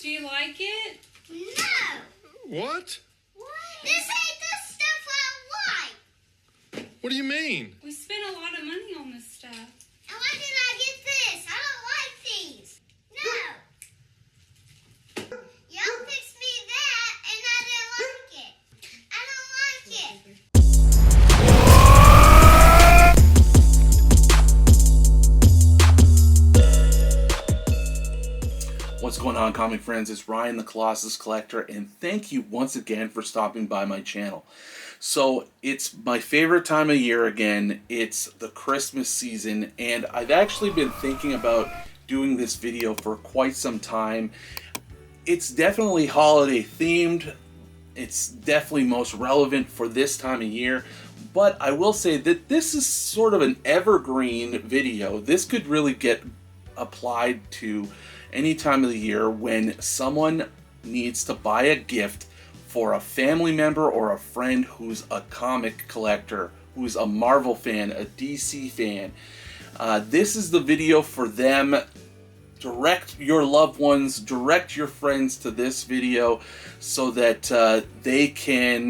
Do you like it? No. What? This ain't the stuff I like. What do you mean? We spent a lot of money on this stuff. And why did I get this? I don't like these. No. Y'all fixed me that, and I didn't like it. I don't like it. What's going on, comic friends? It's Ryan the Colossus Collector, and thank you once again for stopping by my channel. So it's my favorite time of year again. It's the Christmas season, and I've actually been thinking about doing this video for quite some time. It's definitely holiday themed. It's definitely most relevant for this time of year, but I will say that this is sort of an evergreen video. This could really get applied to any time of the year when someone needs to buy a gift for a family member or a friend who's a comic collector, who's a Marvel fan, a DC fan. This is the video for them. Direct your loved ones, direct your friends to this video so that they can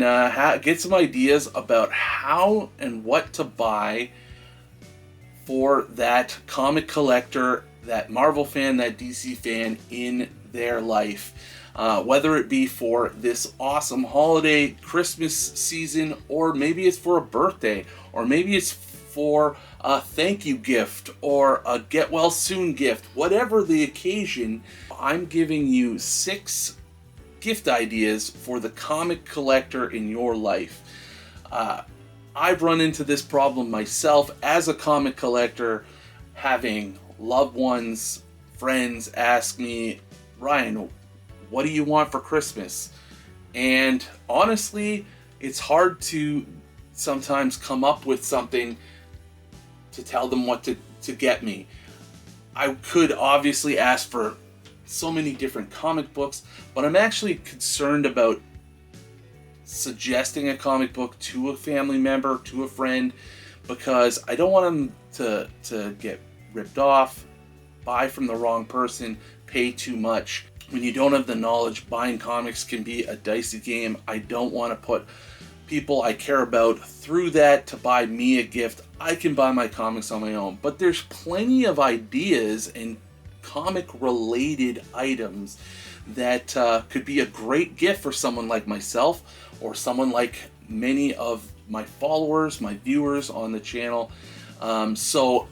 get some ideas about how and what to buy for that comic collector, that Marvel fan, that DC fan in their life. Whether it be for this awesome holiday Christmas season, or maybe it's for a birthday, or maybe it's for a thank you gift or a get well soon gift. Whatever the occasion, I'm giving you 6 gift ideas for the comic collector in your life. I've run into this problem myself as a comic collector, having loved ones, friends ask me, Ryan, what do you want for Christmas? And honestly, it's hard to sometimes come up with something to tell them what to get me. I could obviously ask for so many different comic books, but I'm actually concerned about suggesting a comic book to a family member, to a friend, because I don't want them to get ripped off, buy from the wrong person, pay too much. When you don't have the knowledge, buying comics can be a dicey game. I don't want to put people I care about through that to buy me a gift. I can buy my comics on my own, but there's plenty of ideas and comic related items that could be a great gift for someone like myself, or someone like many of my followers, my viewers on the channel. So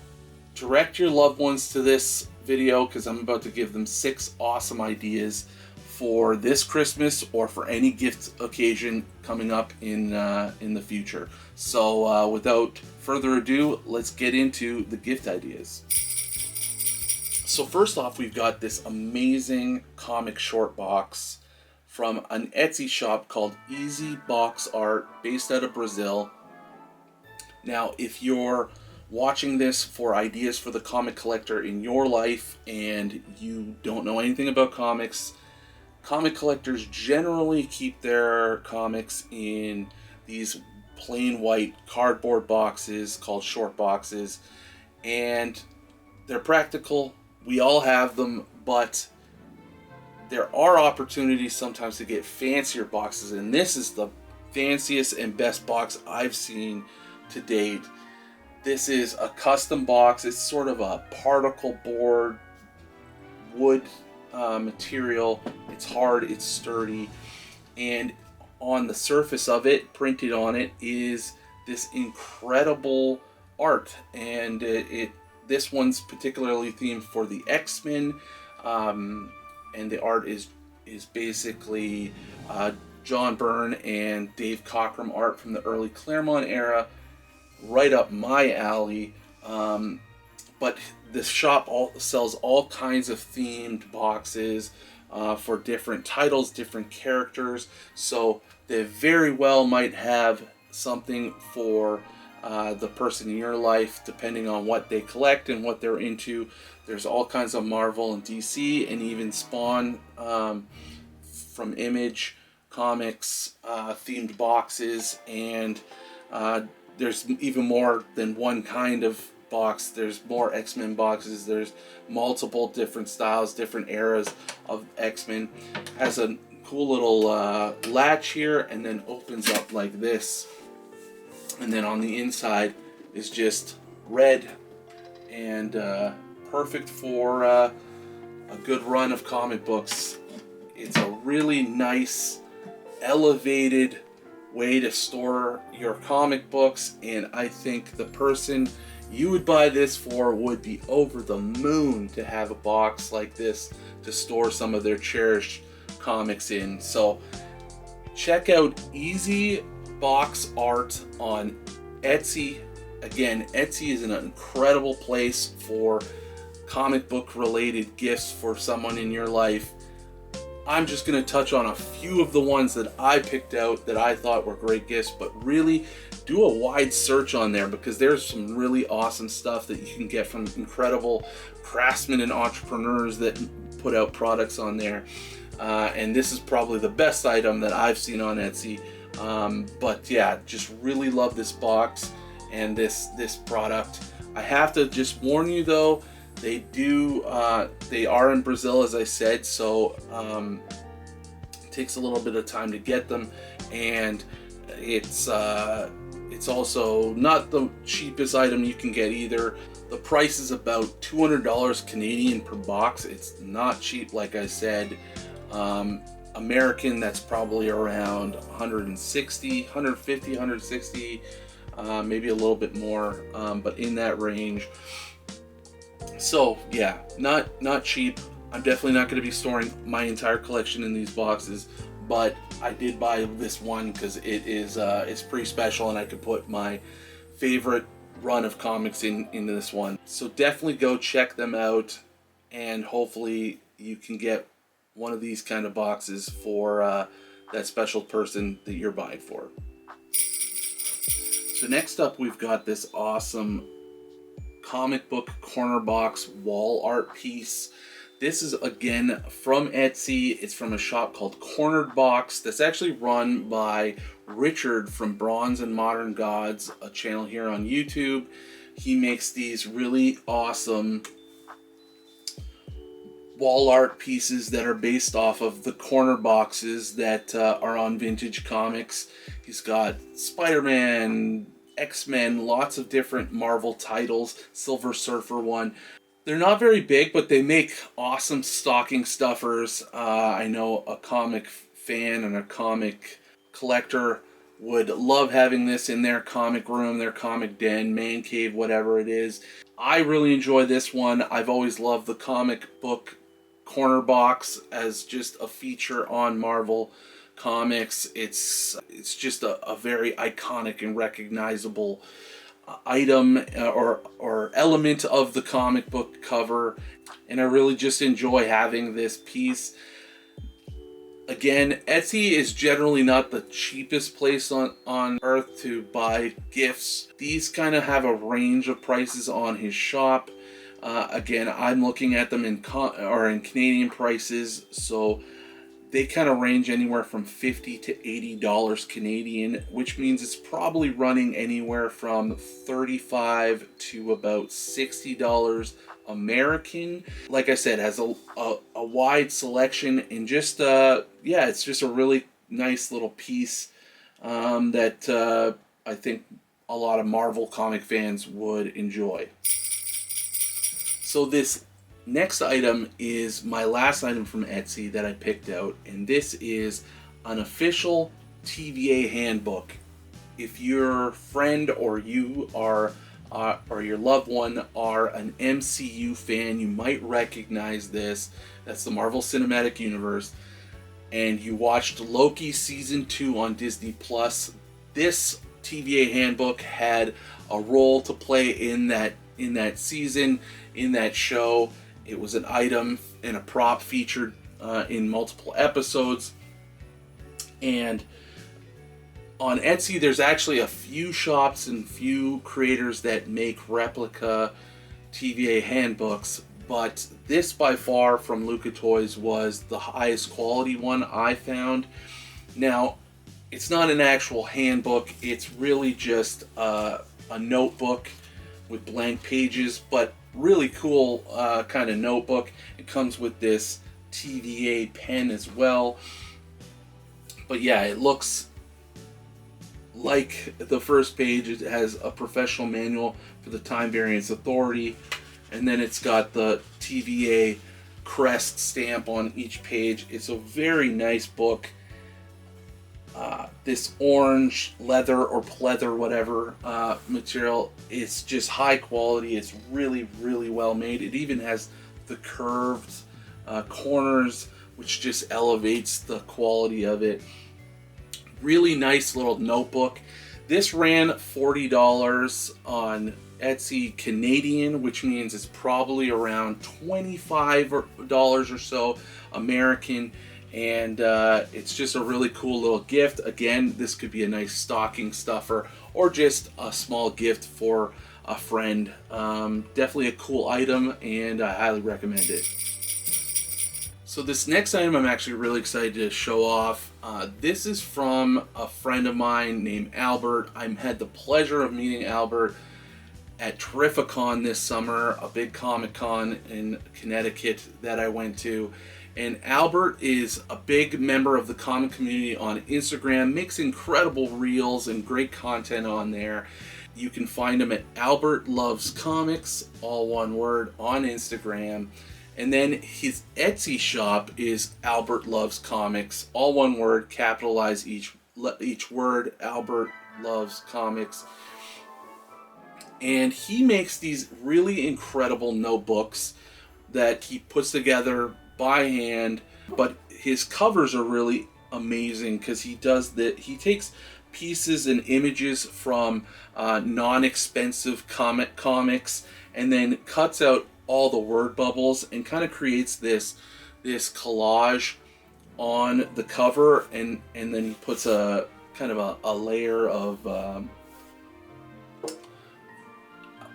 direct your loved ones to this video, because I'm about to give them 6 awesome ideas for this Christmas or for any gift occasion coming up in the future. So without further ado, let's get into the gift ideas. So first off, we've got this amazing comic short box from an Etsy shop called Easy Box Art, based out of Brazil. Now, if you're watching this for ideas for the comic collector in your life and you don't know anything about comics, comic collectors generally keep their comics in these plain white cardboard boxes called short boxes, and they're practical. We all have them, but there are opportunities sometimes to get fancier boxes, and this is the fanciest and best box I've seen to date. This is a custom box. It's sort of a particle board wood material. It's hard, it's sturdy, and on the surface of it, printed on it, is this incredible art. And this one's particularly themed for the X-Men, and the art is basically John Byrne and Dave Cockrum art from the early Claremont era. Right up my alley. But this shop sells all kinds of themed boxes for different titles, different characters. So they very well might have something for the person in your life, depending on what they collect and what they're into. There's all kinds of Marvel and DC and even Spawn from Image Comics themed boxes, and there's even more than one kind of box. There's more X-Men boxes. There's multiple different styles, different eras of X-Men. Has a cool little latch here, and then opens up like this. And then on the inside is just red, and perfect for a good run of comic books. It's a really nice, elevated way to store your comic books, and I think the person you would buy this for would be over the moon to have a box like this to store some of their cherished comics in. So check out Easy Box Art on Etsy. Again, Etsy is an incredible place for comic book related gifts for someone in your life. I'm just going to touch on a few of the ones that I picked out that I thought were great gifts, but really do a wide search on there because there's some really awesome stuff that you can get from incredible craftsmen and entrepreneurs that put out products on there. And this is probably the best item that I've seen on Etsy. But yeah, just really love this box and this product. I have to just warn you though, they are in Brazil, as I said, so it takes a little bit of time to get them, and it's also not the cheapest item you can get either. The price is about $200 Canadian per box. It's not cheap, like I said. American, that's probably around 160, 150, 160, maybe a little bit more, but in that range. So yeah, not cheap. I'm definitely not going to be storing my entire collection in these boxes, but I did buy this one because it's pretty special, and I could put my favorite run of comics into this one. So definitely go check them out, and hopefully you can get one of these kind of boxes for that special person that you're buying for. So next up, we've got this awesome comic book corner box wall art piece. This is again from Etsy. It's from a shop called Cornered Box that's actually run by Richard from Bronze and Modern Gods, a channel here on YouTube. He makes these really awesome wall art pieces that are based off of the corner boxes that are on Vintage Comics. He's got Spider-Man, X-Men, lots of different Marvel titles, Silver Surfer one. They're not very big, but they make awesome stocking stuffers. I know a comic fan and a comic collector would love having this in their comic room, their comic den, man cave, whatever it is. I really enjoy this one. I've always loved the comic book corner box as just a feature on Marvel Comics. It's just a very iconic and recognizable item or element of the comic book cover, and I really just enjoy having this piece. Again, Etsy is generally not the cheapest place on earth to buy gifts. These kind of have a range of prices on his shop. Again, I'm looking at them in Canadian prices, so they kind of range anywhere from $50 to $80 Canadian, which means it's probably running anywhere from $35 to about $60 American. Like I said, has a wide selection, and just yeah, it's just a really nice little piece that I think a lot of Marvel comic fans would enjoy. So this next item is my last item from Etsy that I picked out, and this is an official TVA handbook. If your friend or you are or your loved one are an MCU fan, you might recognize this. That's the Marvel Cinematic Universe, and you watched Loki Season 2 on Disney Plus. This TVA handbook had a role to play in that season, in that show. It was an item and a prop featured in multiple episodes. And on Etsy, there's actually a few shops and few creators that make replica TVA handbooks, but this by far from Luca Toys was the highest quality one I found. Now, it's not an actual handbook, it's really just a notebook with blank pages, but really cool kind of notebook. It comes with this TVA pen as well. But yeah, it looks like the first page. It has a professional manual for the Time Variance Authority, and then it's got the TVA crest stamp on each page. It's a very nice book. This orange leather or pleather, whatever material, it's just high quality. It's really, really well made. It even has the curved corners, which just elevates the quality of it. Really nice little notebook. This ran $40 on Etsy Canadian, which means it's probably around $25 or so American. And it's just a really cool little gift. Again, this could be a nice stocking stuffer or just a small gift for a friend. Definitely a cool item, and I highly recommend it. So this next item I'm actually really excited to show off. This is from a friend of mine named Albert. I had the pleasure of meeting Albert at Terrificon this summer, a big Comic Con in Connecticut that I went to. And Albert is a big member of the comic community on Instagram, makes incredible reels and great content on there. You can find him at Albert Loves Comics, all one word, on Instagram. And then his Etsy shop is Albert Loves Comics, all one word, capitalize each word, Albert Loves Comics. And he makes these really incredible notebooks that he puts together by hand, but his covers are really amazing because he takes pieces and images from non-expensive comics and then cuts out all the word bubbles and kind of creates this collage on the cover, and then he puts a kind of a layer of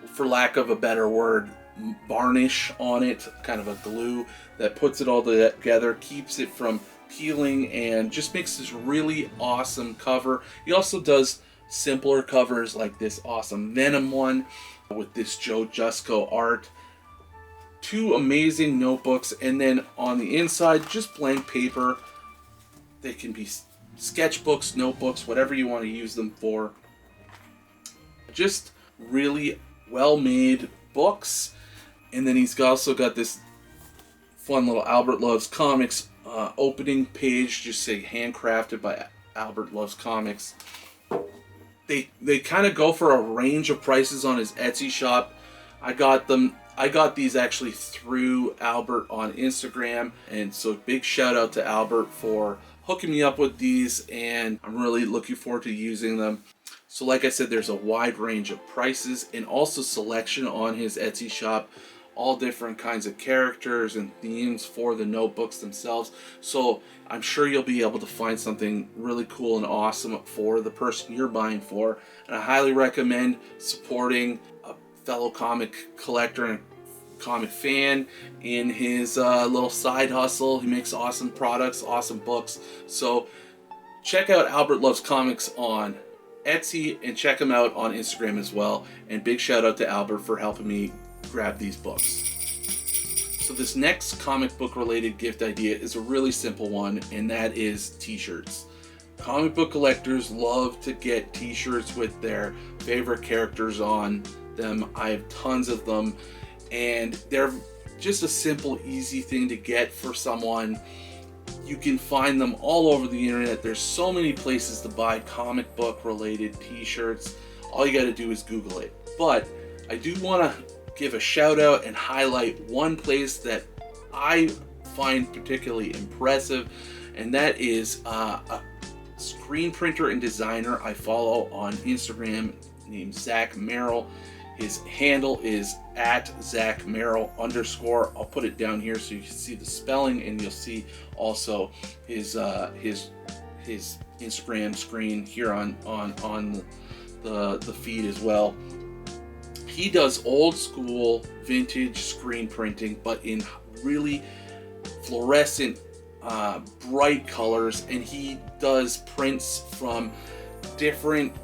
for lack of a better word, varnish on it, kind of a glue that puts it all together, keeps it from peeling, and just makes this really awesome cover. He also does simpler covers like this awesome Venom one with this Joe Jusko art. Two amazing notebooks, and then on the inside, just blank paper. They can be sketchbooks, notebooks, whatever you want to use them for. Just really well-made books. And then he's also got this fun little Albert Loves Comics opening page, just say handcrafted by Albert Loves Comics. They kind of go for a range of prices on his Etsy shop. I got these actually through Albert on Instagram, and so big shout out to Albert for hooking me up with these, and I'm really looking forward to using them. So like I said, there's a wide range of prices and also selection on his Etsy shop, all different kinds of characters and themes for the notebooks themselves. So I'm sure you'll be able to find something really cool and awesome for the person you're buying for. And I highly recommend supporting a fellow comic collector and comic fan in his little side hustle. He makes awesome products, awesome books. So check out Albert Loves Comics on Etsy and check him out on Instagram as well. And big shout out to Albert for helping me grab these books. So this next comic book related gift idea is a really simple one, and that is t-shirts. Comic book collectors love to get t-shirts with their favorite characters on them. I have tons of them, and they're just a simple, easy thing to get for someone. You can find them all over the internet. There's so many places to buy comic book related t-shirts. All you got to do is Google it. But I do want to give a shout out and highlight one place that I find particularly impressive, and that is a screen printer and designer I follow on Instagram named Zach Merrill. His handle is @ZachMerrill_. I'll put it down here so you can see the spelling, and you'll see also his Instagram screen here on the feed as well. He does old school vintage screen printing, but in really fluorescent bright colors, and he does prints from different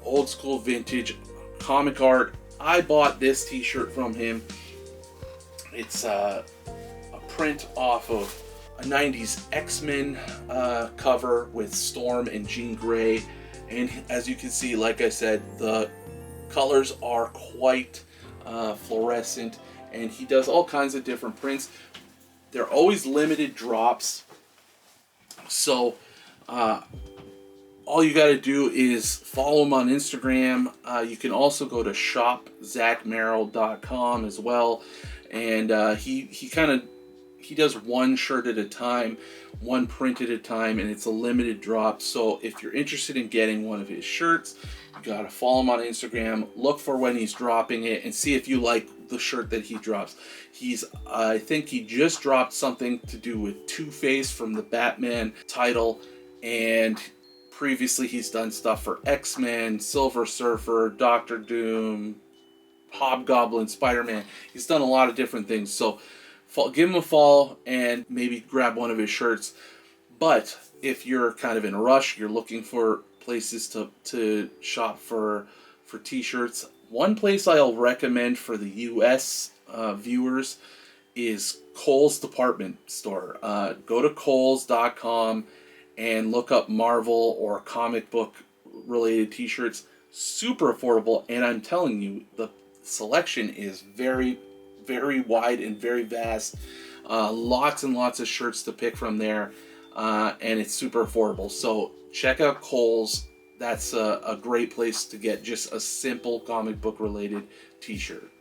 old school vintage comic art I bought this t-shirt from him. It's a print off of a 90s X-Men cover with Storm and Jean Grey. And as you can see, like I said, the colors are quite fluorescent, and he does all kinds of different prints. They're always limited drops, so all you got to do is follow him on Instagram. You can also go to shopzachmerrill.com as well, and he does one shirt at a time, one print at a time, and it's a limited drop. So if you're interested in getting one of his shirts, you gotta follow him on Instagram, look for when he's dropping it, and see if you like the shirt that he drops. I think he just dropped something to do with Two-Face from the Batman title, and previously he's done stuff for X-Men, Silver Surfer, Doctor Doom, Hobgoblin, Spider-Man. He's done a lot of different things. So give him a follow and maybe grab one of his shirts. But if you're kind of in a rush, you're looking for places to shop for t-shirts, one place I'll recommend for the US viewers is Kohl's department store. Go to Kohls.com and look up Marvel or comic book related t-shirts. Super affordable, and I'm telling you, the selection is very, very wide and very vast. Lots and lots of shirts to pick from there, and it's super affordable. So check out Kohl's. That's a great place to get just a simple comic book related t-shirt.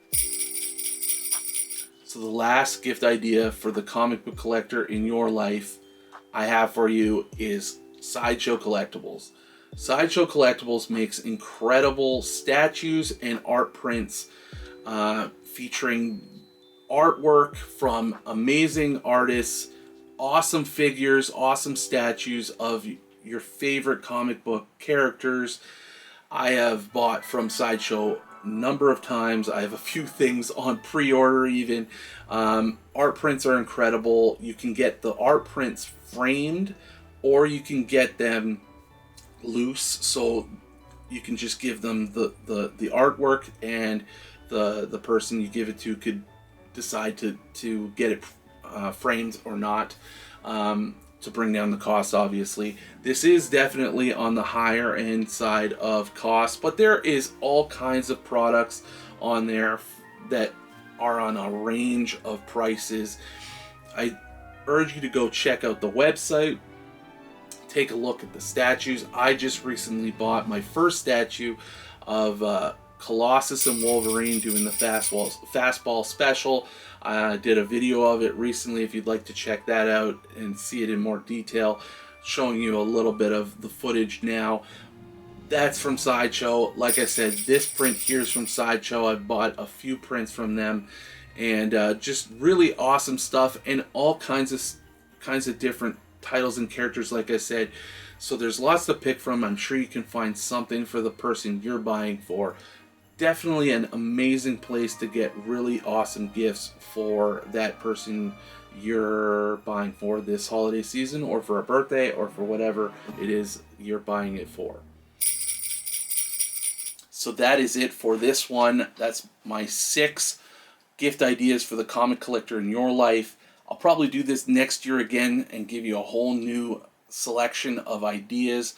So the last gift idea for the comic book collector in your life I have for you is Sideshow Collectibles. Sideshow Collectibles makes incredible statues and art prints featuring artwork from amazing artists, awesome figures, awesome statues of your favorite comic book characters. I have bought from Sideshow a number of times. I have a few things on pre-order even. Art prints are incredible. You can get the art prints framed, or you can get them loose, so you can just give them the artwork, and the person you give it to could decide to get it framed or not, to bring down the cost. Obviously, this is definitely on the higher end side of cost, but there is all kinds of products on there that are on a range of prices. I urge you to go check out the website, take a look at the statues. I just recently bought my first statue of Colossus and Wolverine doing the fastball special. I did a video of it recently if you'd like to check that out and see it in more detail, showing you a little bit of the footage now. That's from Sideshow. Like I said, this print here is from Sideshow. I've bought a few prints from them, and just really awesome stuff, and all kinds of different titles and characters, like I said. So there's lots to pick from. I'm sure you can find something for the person you're buying for. Definitely an amazing place to get really awesome gifts for that person you're buying for this holiday season, or for a birthday, or for whatever it is you're buying it for. So that is it for this one. That's my 6 gift ideas for the comic collector in your life. I'll probably do this next year again and give you a whole new selection of ideas.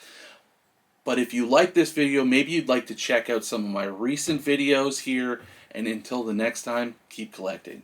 But if you like this video, maybe you'd like to check out some of my recent videos here. And until the next time, keep collecting.